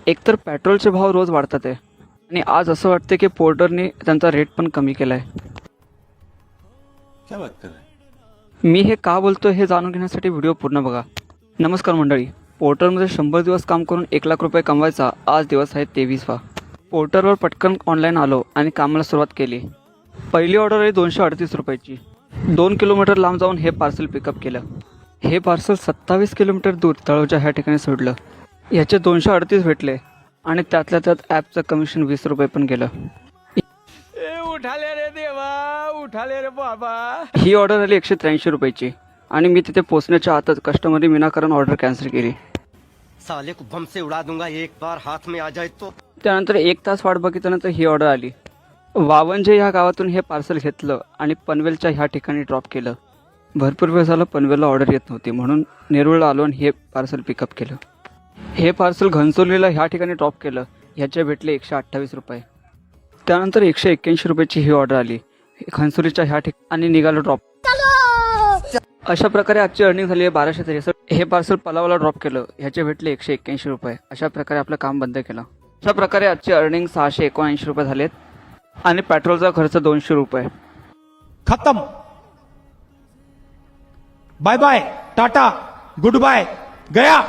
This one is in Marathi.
एकतर पेट्रोलचे भाव रोज वाढतात आहे आणि आज असं वाटतं की पोर्टरने त्यांचा रेट पण कमी केला आहे. क्या बात कर रहे हैं? मी हे का बोलतो हे जाणून घेण्यासाठी व्हिडिओ पूर्ण बघा. नमस्कार मंडळी. पोर्टरमध्ये 100 दिवस काम करून 1,00,000 रुपये कमवायचा आज दिवस आहे 23वा. पोर्टरवर पटकन ऑनलाईन आलो आणि कामाला सुरुवात केली. पहिली ऑर्डर आहे 238 रुपयाची. 2 किलोमीटर लांब जाऊन हे पार्सल पिकअप केलं. हे पार्सल 27 किलोमीटर दूर तळोजा ह्या ठिकाणी सोडलं. याचे 238 भेटले आणि त्यातल्या त्यात ॲपचं कमिशन 20 रुपये पण गेलं. उठाले रे देवा, उठाले रे बाबा. ही ऑर्डर आली 183 रुपयाची आणि मी तिथे पोहोचण्याच्या आतच कस्टमरने विनाकारण ऑर्डर कॅन्सल केली. साले को बम से उड़ा दूंगा एक बार हाथ में आ जाए तो. त्यानंतर 1 तास वाट बघितल्यानंतर ही ऑर्डर आली. वावंजे ह्या गावातून हे पार्सल घेतलं आणि पनवेलच्या ह्या ठिकाणी ड्रॉप केलं. भरपूर वेळ झालं पनवेलला ऑर्डर येत नव्हती म्हणून नेरूळला आलो आणि हे पार्सल पिकअप केलं. हे पार्सल घनसोलीला ह्या ठिकाणी ड्रॉप केलं. ह्याचे भेटले 128 रुपये. त्यानंतर 181 रुपयाची ही ऑर्डर आली घनसोलीच्या ह्या ठिकाणी आणि निघालो ड्रॉप. अशा प्रकारे आजची अर्निंग झाली आहे 1263. हे पार्सल पलावला ड्रॉप केलं. ह्याचे भेटले 181 रुपये. अशा प्रकारे आपलं काम बंद केलं. अशा प्रकारे आजची अर्निंग 679 रुपये झालेत आणि पेट्रोलचा खर्च 200 रुपये. खत्म. बाय बाय, टाटा, गुड बाय, गया.